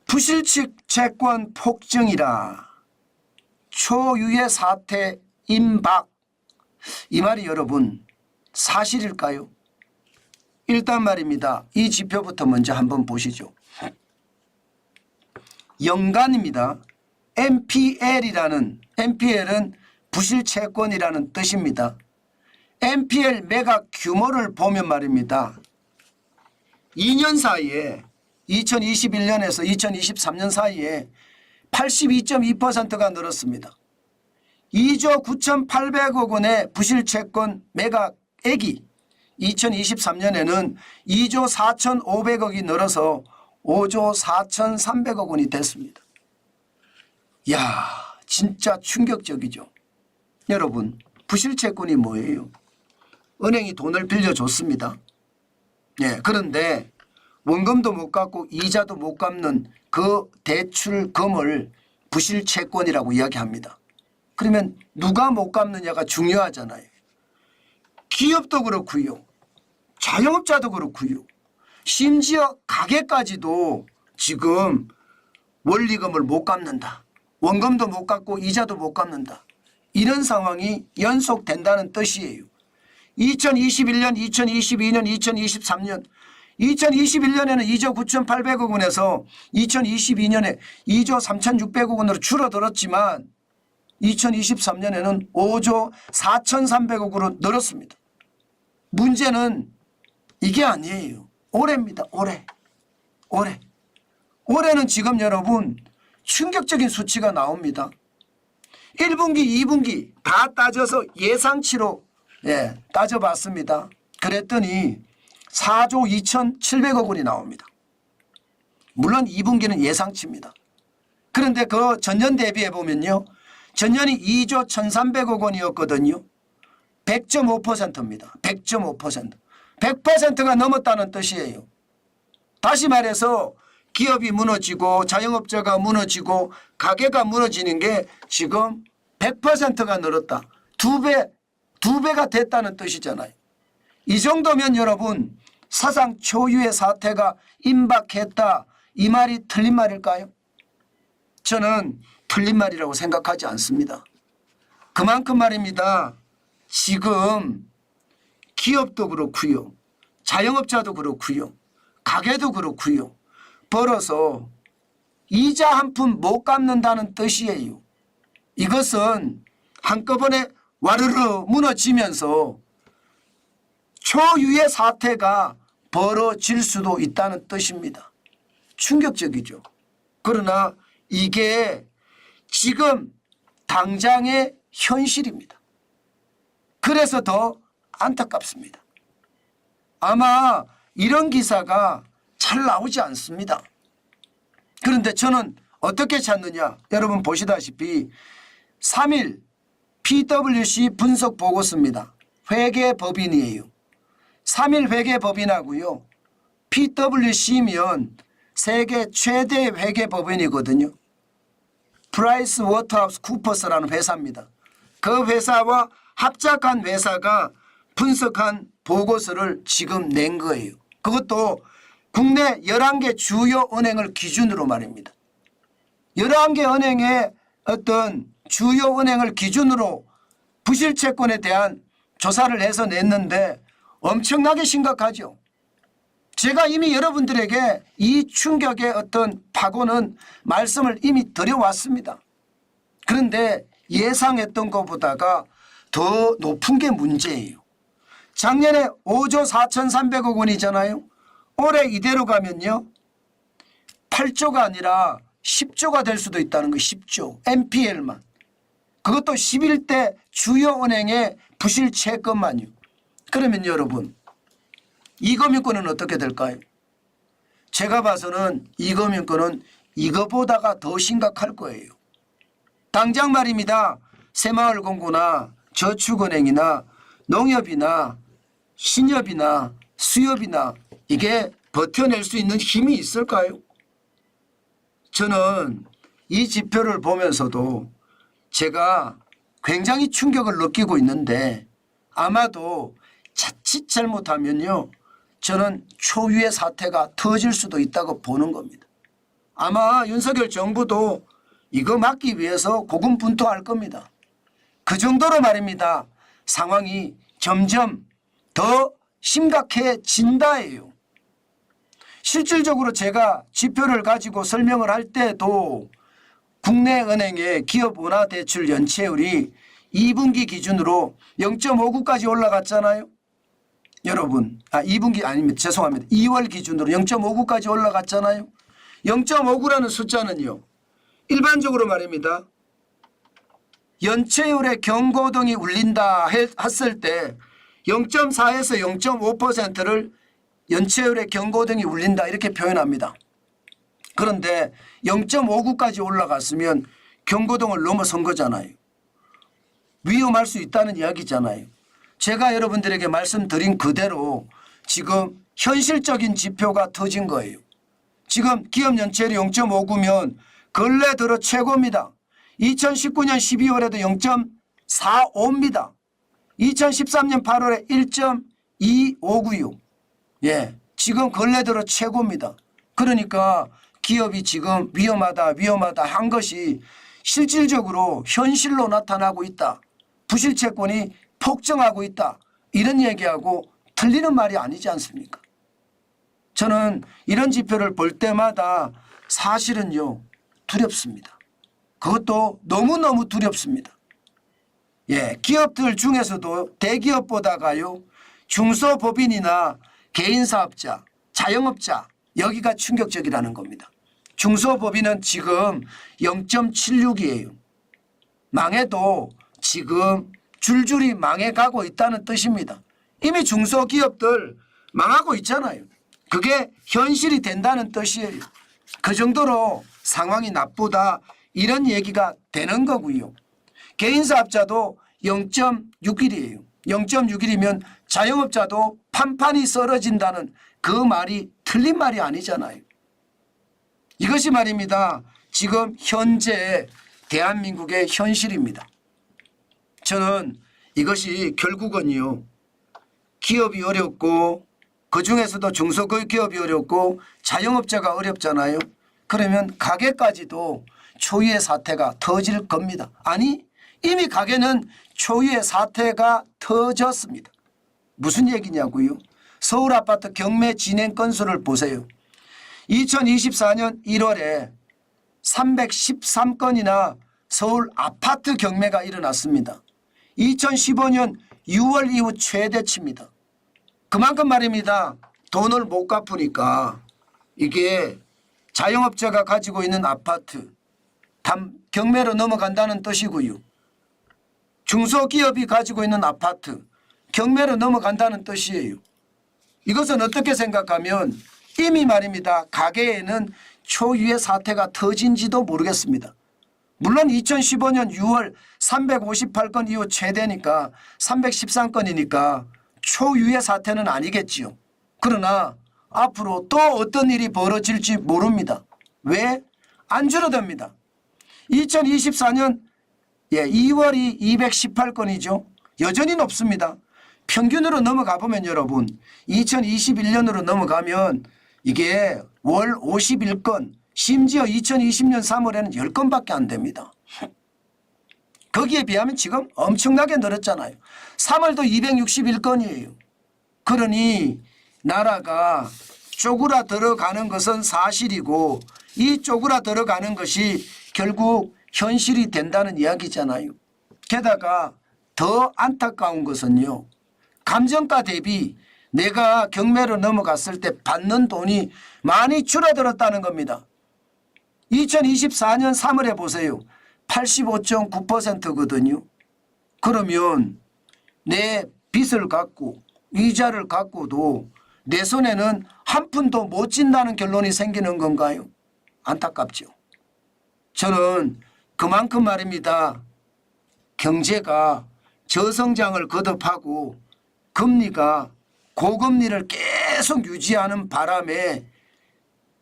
부실측 채권 폭증이라 초유의 사태 임박. 이 말이 여러분 사실일까요? 일단 말입니다. 이 지표부터 먼저 한번 보시죠. 연간입니다. NPL은 부실채권이라는 뜻입니다. NPL 매각 규모를 보면 말입니다. 2년 사이에 2021년에서 2023년 사이에 82.2%가 늘었습니다. 2조 9,800억 원의 부실채권 매각액이 2023년에는 2조 4,500억이 늘어서 5조 4,300억 원이 됐습니다. 이야, 진짜 충격적이죠. 여러분, 부실채권이 뭐예요? 은행이 돈을 빌려줬습니다. 예, 그런데 원금도 못 갚고 이자도 못 갚는 그 대출금을 부실채권이라고 이야기합니다. 그러면 누가 못 갚느냐가 중요하잖아요. 기업도 그렇고요. 자영업자도 그렇고요. 심지어 가게까지도 지금 원리금을 못 갚는다. 원금도 못 갚고 이자도 못 갚는다. 이런 상황이 연속된다는 뜻이에요. 2021년, 2022년, 2023년 2021년에는 2조 9,800억 원에서 2022년에 2조 3,600억 원으로 줄어들었지만 2023년에는 5조 4,300억으로 늘었습니다. 문제는 이게 아니에요. 올해입니다. 올해는 지금 여러분 충격적인 수치가 나옵니다. 1분기, 2분기 다 따져서 예상치로 따져봤습니다. 그랬더니 4조 2,700억 원이 나옵니다. 물론 2분기는 예상치입니다. 그런데 그 전년 대비해 보면요. 전년이 2조 1,300억 원이었거든요. 100.5%입니다. 100.5%. 100%가 넘었다는 뜻이에요. 다시 말해서 기업이 무너지고 자영업자가 무너지고 가게가 무너지는 게 지금 100%가 늘었다. 두 배가 됐다는 뜻이잖아요. 이 정도면 여러분 사상 초유의 사태가 임박했다. 이 말이 틀린 말일까요? 저는 틀린 말이라고 생각하지 않습니다. 그만큼 말입니다. 지금 기업도 그렇고요. 자영업자도 그렇고요. 가게도 그렇고요. 벌어서 이자 한 푼 못 갚는다는 뜻이에요. 이것은 한꺼번에 와르르 무너지면서 초유의 사태가 벌어질 수도 있다는 뜻입니다. 충격적이죠. 그러나 이게 지금 당장의 현실입니다. 그래서 더 안타깝습니다. 아마 이런 기사가 잘 나오지 않습니다. 그런데 저는 어떻게 찾느냐? 여러분 보시다시피 3일 PwC 분석 보고서입니다. 회계법인이에요. 3일 회계법인하고요. PwC면 세계 최대 회계법인이거든요. 프라이스 워터하우스 쿠퍼스라는 회사입니다. 그 회사와 합작한 회사가 분석한 보고서를 지금 낸 거예요. 그것도 국내 11개 주요 은행을 기준으로 말입니다. 11개 은행의 어떤 주요 은행을 기준으로 부실채권에 대한 조사를 해서 냈는데 엄청나게 심각하죠. 제가 이미 여러분들에게 이 충격의 어떤 파고는 말씀을 이미 드려왔습니다. 그런데 예상했던 것보다가 더 높은 게 문제예요. 작년에 5조 4,300억 원이잖아요. 올해 이대로 가면요. 8조가 아니라 10조가 될 수도 있다는 거. 10조. NPL만. 그것도 11대 주요 은행의 부실 채권만요. 그러면 여러분 이금융권은 어떻게 될까요? 제가 봐서는 이금융권은 이거보다가 더 심각할 거예요. 당장 말입니다. 새마을금고나 저축은행이나 농협이나 신협이나 수협이나 이게 버텨낼 수 있는 힘이 있을까요? 저는 이 지표를 보면서도 제가 굉장히 충격을 느끼고 있는데 아마도 자칫 잘못하면요. 저는 초유의 사태가 터질 수도 있다고 보는 겁니다. 아마 윤석열 정부도 이거 막기 위해서 고군분투할 겁니다. 그 정도로 말입니다. 상황이 점점 더 심각해진다예요. 실질적으로 제가 지표를 가지고 설명을 할 때도 국내 은행의 기업 원화 대출 연체율이 2분기 기준으로 0.59까지 올라갔잖아요. 여러분, 2분기 아닙니다. 죄송합니다. 2월 기준으로 0.59까지 올라갔잖아요. 0.59라는 숫자는요. 일반적으로 말입니다. 연체율의 경고등이 울린다 했을 때 0.4에서 0.5%를 연체율의 경고등이 울린다 이렇게 표현합니다. 그런데 0.59까지 올라갔으면 경고등을 넘어선 거잖아요. 위험할 수 있다는 이야기잖아요. 제가 여러분들에게 말씀드린 그대로 지금 현실적인 지표가 터진 거예요. 지금 기업 연체율이 0.59면 근래 들어 최고입니다. 2019년 12월에도 0.45입니다. 2013년 8월에 1.259요. 예, 지금 근래 들어 최고입니다. 그러니까 기업이 지금 위험하다 한 것이 실질적으로 현실로 나타나고 있다. 부실채권이 폭증하고 있다. 이런 얘기하고 틀리는 말이 아니지 않습니까? 저는 이런 지표를 볼 때마다 사실은요 두렵습니다. 그것도 너무너무 두렵습니다. 예, 기업들 중에서도 대기업보다가요 중소법인이나 개인사업자, 자영업자 여기가 충격적이라는 겁니다. 중소법인은 지금 0.76이에요. 망해도 지금 줄줄이 망해가고 있다는 뜻입니다. 이미 중소기업들 망하고 있잖아요. 그게 현실이 된다는 뜻이에요. 그 정도로 상황이 나쁘다 이런 얘기가 되는 거고요. 개인사업자도 0.61이에요. 0.61이면 자영업자도 판판이 썰어진다는 그 말이 틀린 말이 아니잖아요. 이것이 말입니다. 지금 현재 대한민국의 현실입니다. 저는 이것이 결국은요. 기업이 어렵고 그중에서도 중소기업이 어렵고 자영업자가 어렵잖아요. 그러면 가게까지도 초유의 사태가 터질 겁니다. 아니 이미 가게는 초유의 사태가 터졌습니다. 무슨 얘기냐고요? 서울 아파트 경매 진행 건수를 보세요. 2024년 1월에 313건이나 서울 아파트 경매가 일어났습니다. 2015년 6월 이후 최대치입니다. 그만큼 말입니다. 돈을 못 갚으니까 이게 자영업자가 가지고 있는 아파트 경매로 넘어간다는 뜻이고요. 중소기업이 가지고 있는 아파트 경매로 넘어간다는 뜻이에요. 이것은 어떻게 생각하면 이미 말입니다. 가게에는 초유의 사태가 터진지도 모르겠습니다. 물론 2015년 6월 358건 이후 최대니까 313건이니까 초유의 사태는 아니겠지요. 그러나 앞으로 또 어떤 일이 벌어질지 모릅니다. 왜? 안 줄어듭니다. 2024년 2월이 218건이죠. 여전히 높습니다. 평균으로 넘어가 보면 여러분 2021년으로 넘어가면 이게 월 51건 심지어 2020년 3월에는 10건밖에 안 됩니다. 거기에 비하면 지금 엄청나게 늘었잖아요. 3월도 261건이에요. 그러니 나라가 쪼그라들어가는 것은 사실이고 이 쪼그라들어가는 것이 결국 현실이 된다는 이야기잖아요. 게다가 더 안타까운 것은요. 감정가 대비 내가 경매로 넘어갔을 때 받는 돈이 많이 줄어들었다는 겁니다. 2024년 3월에 보세요. 85.9%거든요. 그러면 내 빚을 갖고 이자를 갖고도 내 손에는 한 푼도 못 진다는 결론이 생기는 건가요? 안타깝죠. 저는 그만큼 말입니다. 경제가 저성장을 거듭하고 금리가 고금리를 계속 유지하는 바람에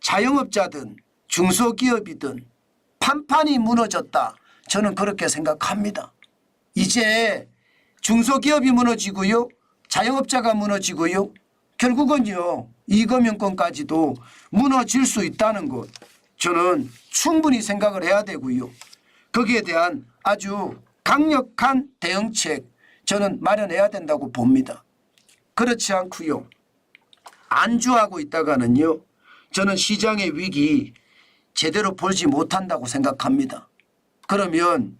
자영업자든 중소기업이든 판판이 무너졌다. 저는 그렇게 생각합니다. 이제 중소기업이 무너지고요. 자영업자가 무너지고요. 결국은요. 이금융권까지도 무너질 수 있다는 것. 저는 충분히 생각을 해야 되고요. 거기에 대한 아주 강력한 대응책 저는 마련해야 된다고 봅니다. 그렇지 않고요. 안주하고 있다가는요. 저는 시장의 위기 제대로 보지 못한다고 생각합니다. 그러면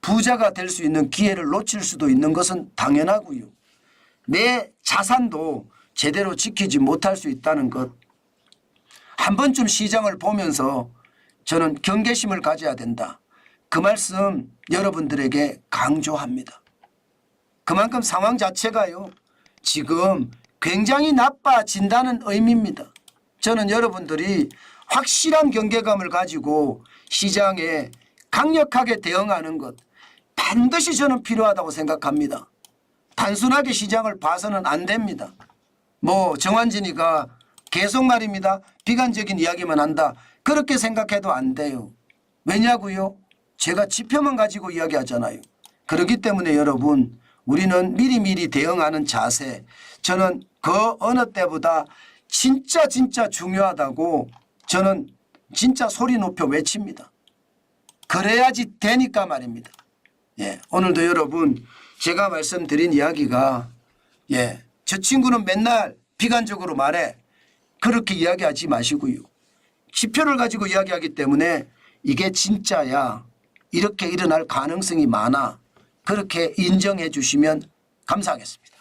부자가 될 수 있는 기회를 놓칠 수도 있는 것은 당연하고요. 내 자산도 제대로 지키지 못할 수 있다는 것. 한 번쯤 시장을 보면서 저는 경계심을 가져야 된다. 그 말씀 여러분들에게 강조합니다. 그만큼 상황 자체가요. 지금 굉장히 나빠진다는 의미입니다. 저는 여러분들이 확실한 경계감을 가지고 시장에 강력하게 대응하는 것 반드시 저는 필요하다고 생각합니다. 단순하게 시장을 봐서는 안 됩니다. 뭐 정환진이가 계속 말입니다. 비관적인 이야기만 한다. 그렇게 생각해도 안 돼요. 왜냐고요? 제가 지표만 가지고 이야기하잖아요. 그렇기 때문에 여러분 우리는 미리미리 대응하는 자세 저는 그 어느 때보다 진짜 중요하다고 저는 진짜 소리 높여 외칩니다. 그래야지 되니까 말입니다. 예, 오늘도 여러분 제가 말씀드린 이야기가 저 친구는 맨날 비관적으로 말해. 그렇게 이야기하지 마시고요. 지표를 가지고 이야기하기 때문에 이게 진짜야. 이렇게 일어날 가능성이 많아. 그렇게 인정해 주시면 감사하겠습니다.